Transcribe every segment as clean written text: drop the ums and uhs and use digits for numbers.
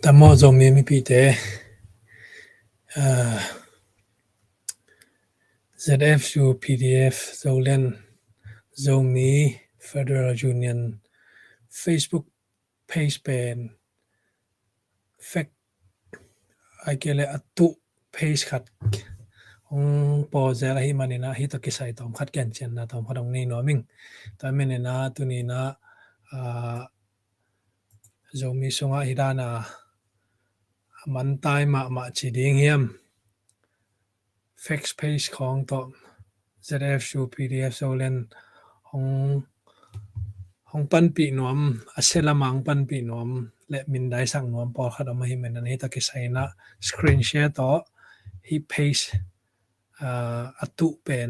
tamo zomi mi pite ZF su PDF zolen zomi Federal Union Facebook page pen fact aikele atu page khat ong po zela hi manina hi to kisai tom khat ken chen na tom hadong ni no ming ta menena tuni na zomi sunga hidana man tai ma chi ding hiam fact page khong to ZF su PDF zolen hong pan pi nom aselamang pan pi nom le min dai sang nom por khat ma hi men ani ta kisai na screen share to hi page atu pen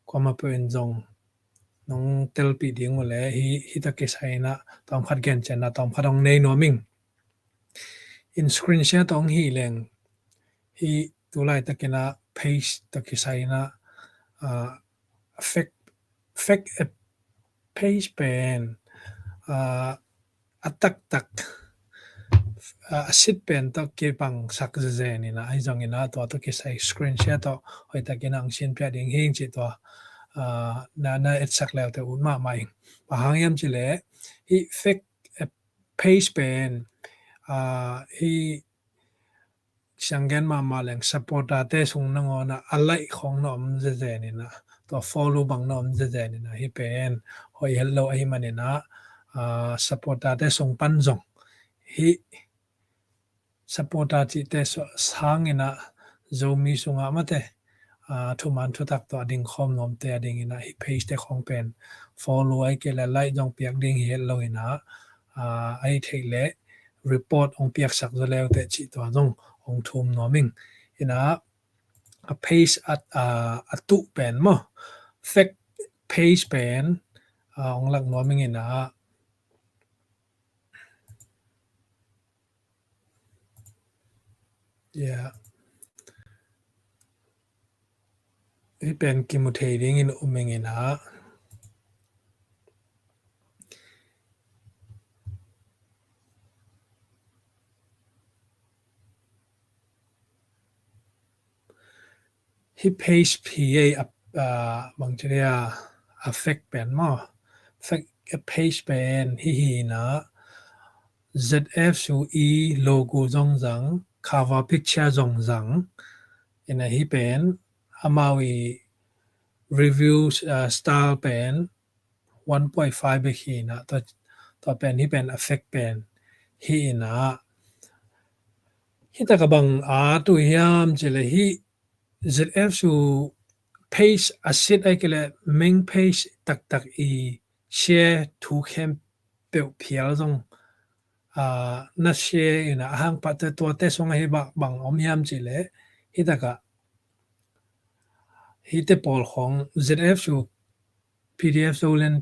kwama pen jong nong tel pi ding le hi ta kisai na tom khat gen chen na tom khatong nei no ming in screen share tong hi leng hi tu lai ta kena page ta kisai na fake page pen atak tak asit pen to ke pang sak ze ni na ai jong ina to kisai screen share to hoi ta kena ang sin pya ding hing chi to na et sak le te un ma mai pa hang yam chi le hi fake page pen hi changen ma leng support te sung na ngona alai khong nom ze ni na to follow bang nom ze ni na hi pen hoi hello ai manina support te sung pan jong hi support chi te sang ina zomi sunga mate thu man thu tak to ding khom nom te ding ina hi page te khong pen follow ai ke la like jong piak ding hello ina ai thele report ong piak sak zo lew te chi to jong ong thum noming ina a page at atu pen mo fake page pen ong lak noming ina yeah hi pen kimuthe ding in uming ina hi page pa bang cheria affect pen mo fake page pen hi na ZF su e logo zong zang cover picture zong zang ina hi pen amawi reviews style pen 1.5 be hi na to pen hi pen affect pen hi na hi ta ka bang tu hiam chele hi ZF su page asit ai kele main page tak i share thu khem pe phial zong na share ina hang pa te to te song hi bang om hiam chile hi ta ka hi te pol khong ZF su PDF zolen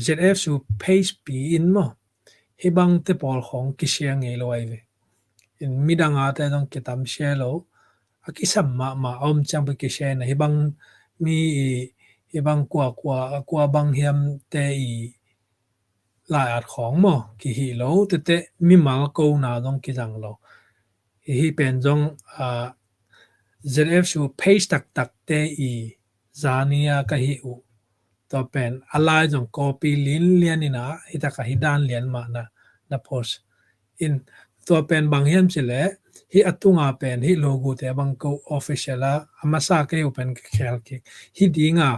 ZF su page pi in mo hi bang te pol khong ki share nge lo ai ve in midanga te dong kitam share lo akisam ma om chang pe ki share na hi bang mi hi bang kwa bang hiam te i la at khong mo ki hi lo te mi mal ko na dong ki jang lo hi pen jong ZF su page tak te i zania ka hi u to pen alai jong copy lin lian ina ita ka hidan lian ma na post in to pen bang hiam chile hi atunga pen hi logo te bang ko official amasa ke open khel ki hi dinga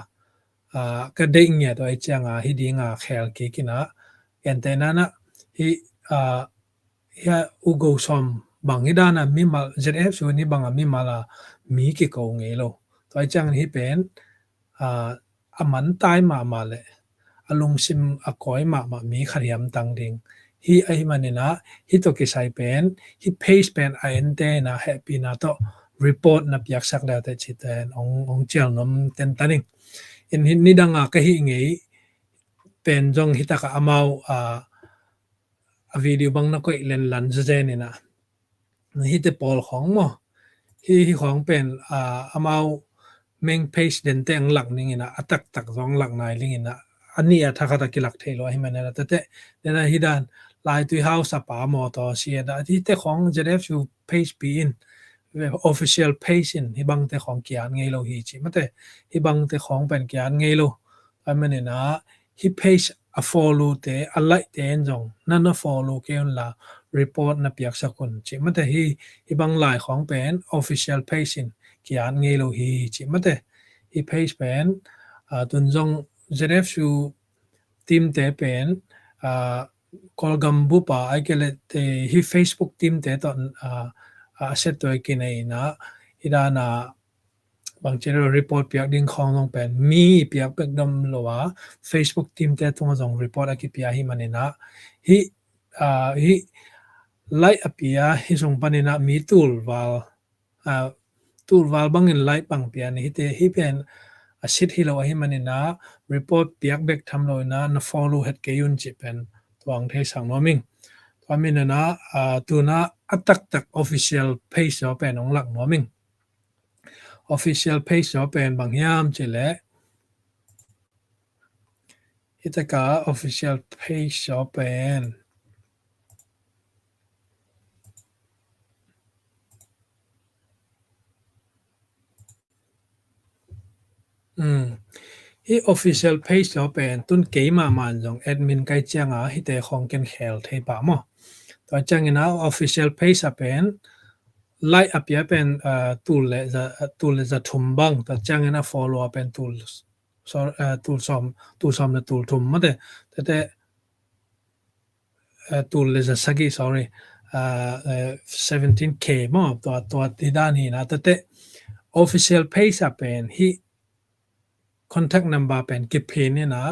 ka ding ya to ai changa hi dinga khel ki kina antena na hi ya ugo som bang hidana mi mal ZF su ni bang mi mala mi ki ko nge lo to ai chang hi pen aman tai ma le alung sim akoi ma mi khariam tang ding hi ai manina hi to ki sai pen hi page pen ante na happy na to report na piak sak la te chiten ong chel nom ten taning in ni danga ka hi ngei pen jong hi ta ka amau a video bang na ko len lan je ni na hi te pol khong mo hi khong pen amau main page den te ang lak ning ina tak zong lak nai ling ina ani a thakha ta kilak thelo hi manana te na hidan ลายตัวเฮาสปาหมอต่อเสียดที่แต่ของ ZF ชู page ปีน official page ที่บางแต่ของเกียนไงเราฮีจิมันแต่ที่บางแต่ของเป็นเกียนไงเราอันมันเนี่ยนะที่ page a follow แต่อะไรแต่จงนั่นนะ follow เกี่ยวละ report นะเปียกสักคนจิมันแต่ที่บางหลายของเป็น official page เกียนไงเราฮีจิมันแต่ที่ page เป็นตุนจง ZF ชูทีมแต่เป็นกอลกัมบุปะไอ้เกลเตที่ Facebook ทีมแต่ตอนเสร็จตัวกินไอ้นะอีดานะบางทีเรา report เปียกดิ้งของลงเป็นมีเปียกเป็นดมหรือว่า Facebook ทีมแต่ตรงส่ง report อากิเปียหิมันนะฮิไลฟ์อเปียฮิส่งปันนะมีตูลวาลบางเงินไลฟ์บางเปียนี่ฮิเป็นสิทธิ์ที่เราให้มันนะ report เปียกเบกทำเลยนะ follow เหตุการณ์จิเป็นตัวอังเทสังนอมิงตัวมินนะตัวน่ะอัตตัก official page จะเป็นองหลักนอมิง official page จะเป็นบางอย่างจิเล่ฮิตกา official page จะเป็นที่ official page จะเป็นตุนเกี่ยมามันจง admin ไกด์จังฮิตของกันเฮลเทปะมั้งตัวจังนะ official page จะเป็นไลฟ์อเปียเป็นตูลจะทุ่มบังตัวจังนะ follow เป็นตูลซอมนะตูลทุ่มมาแต่ตูลจะสักกี่ sorry 17K มั้งตัวที่ด้านนี้นะแต่ official page จะเป็นที่ contact number เป็นกิบเพนเนี่ยนะ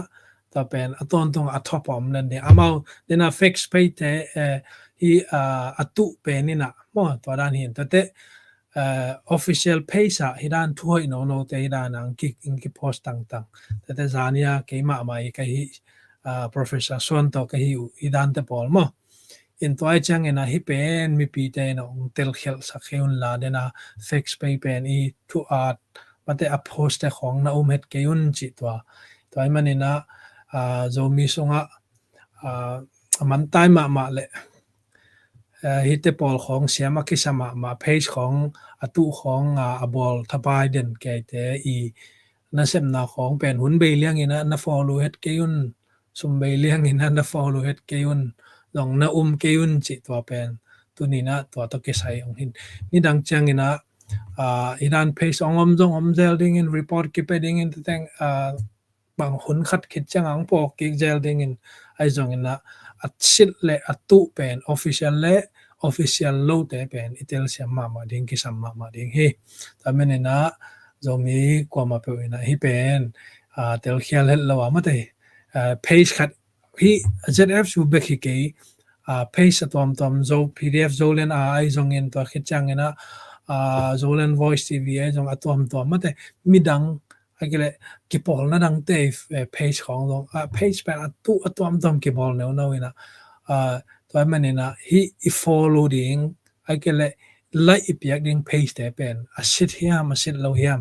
ต่อเป็นตรงอัตพอมนั่นเองอามาเดน่า fix ไปแต่ที่อัตุเป็นนี่นะมั่วตัวด้านเห็นแต่official page อะที่ด้านทั่วอินโนแต่ที่ด้านอังกฤษอิงกิ post ต่างๆแต่จานี่อะกี่มาไม่ก็ที่professor ส่วนตัวก็ที่ด้านแต่พอลมั่วอินตัวไอ้จังเงินนะที่เป็นมีปีเตนองเทลเฮลสักเฮลลาเดน่า fix ไปเป็นอีทุกอาร์มันแต่ post แต่ของนาอุมเฮดเกยุนจิตัวไอ้มันนี่นะโจมีส่งมันตายมาเลยฮิตเตปอลของเสียมาคิสมาเพจของตุของบอลทับายเดนแกเตอีนั่นเสมนาของเป็นหุ่นเบลเลียงอินะฟอลโลเฮดเกยุนสมเบลเลียงอินะฟอลโลเฮดเกยุนลองนาเกยุนจิตัวเป็นตัวนี้นะตัวตะเกใส่ของหินนี่ดังจังอินะอีดานเพจองจงเจลดิ้งอินรีพอร์ตกิเปดิ้งอินแต่บางหุ่นขัดคิดจังอังปอกกิเจลดิ้งอินไอจงอินะอัดสิทธิ์เลอัดตุเป็นออฟฟิเชียลเล official law แต่เป็นอิตาลีสมาดิ้งกิสัมมาดิ้งเฮแต่เมื่อเนี่ยนะจะมีความมาเป็นนะที่เป็นเตลเคียลเลวมาแต่page ขัดที่ ZF ชูเบกิเกpage ตัวโจ PDF โจเลนไอจงเงินตัวคิดจังเงินนะโจเลน voice TV ไอจงตัวมาแต่มีดังไอ้ก็เลยกิบอลนะดังเตะpage ของตรงpage เป็นตัวกิบอลเนี่ยนะเว้ยนะตัวมันเนี่ยนะที่ follow ดิ้งไอ้ก็เลยไล่อีพีดิ้ง page แต่เป็นสิทธิ์เฮียมสิทธิ์เราเฮียม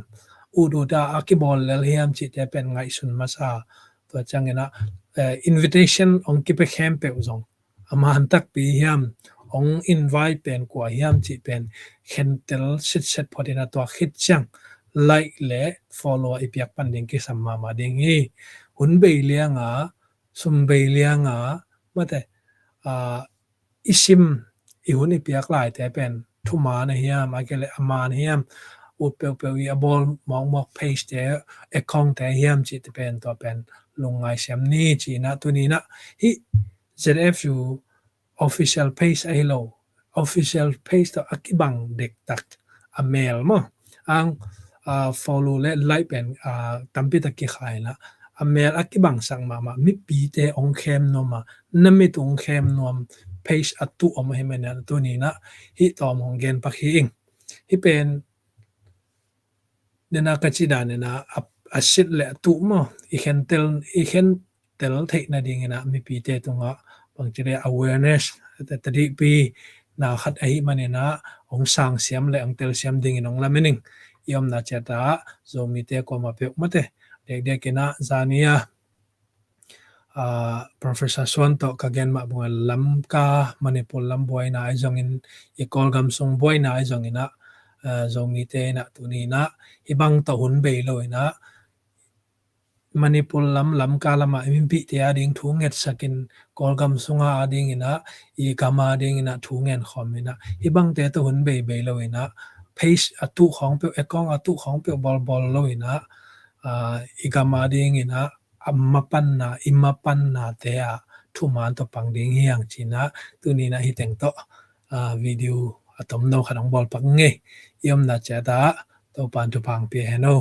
อุดดาอากิบอลแล้วเฮียมจิตแต่เป็นไงสุนมาซาตัวจังเงินนะinvitation องกิไปแคมป์เปอุซงอามาหันตักปีเฮียมอง invite เป็นกว่าเฮียมจิเป็นเห็นเตลสิทธิ์พอดีนะตัวคิดจังlike และ follow อีพีปันดิ้งกิสัมมาดิ้งหุ่นเบลเลียงสุมเบลเลียงมาแต่อิซิมอีหุ่นอีเปียกหลายแต่เป็นทุมาในเฮียมอาเกเลอามาในเฮียมอุดเปียวอีบอลมองเพจแต่เอคองแต่เฮียมจิตเป็นตัวเป็นลงไงเสียมนี่จีนะตัวนี้นะฮิ ZF อยู่ official page ไอโล official page ตัวอักบังเด็กตักอเมลมั้งอังfollow และไลค์เป็นตั้มพิตะกี้ขายละอเมลอักบังสั่งมามีปีเตองเข้มนอมานั่นไม่ตรงเข้มนอม page อัตุออกมาให้มันนะตัวนี้นะที่ต่อมองเกณฑ์ปักหิงที่เป็นเดนักจิดานเนี่ยนะสิทธิ์และตุมั้งอีเห็นเตลเทคนาดิ่งนะมีปีเตตรงอ่ะบางทีเรียก awareness แต่ตอนนี้ปีนาขัดไอ้มันเนี่ยนะองสร้างเสียมและองเตลเสียมดิ่งน้องละมินิงยอมนาเจตาโซมีเตก็มาเปียกมาเตเด็กๆนะจานีย Professor Swanto kagen ma bunga lam ka manipul lam boy na ai zong in ikol gam song boy na ai zong ina zong mi te na tu ni na ibang to hun be lo ina manipul lam ka lama impi te ading thu nget sakin kol gam sunga ading ina I gama ading ina thu ngen khom ina ibang te to hun be lo ina pace atu khong pe ekong atu khong pe bol lo ina igama ding ina imapan na te a thu man to pang ding hiang china tu ni na hi teng to video atom no khanang bol pak nge yom na cha da to pan tu pang pe heno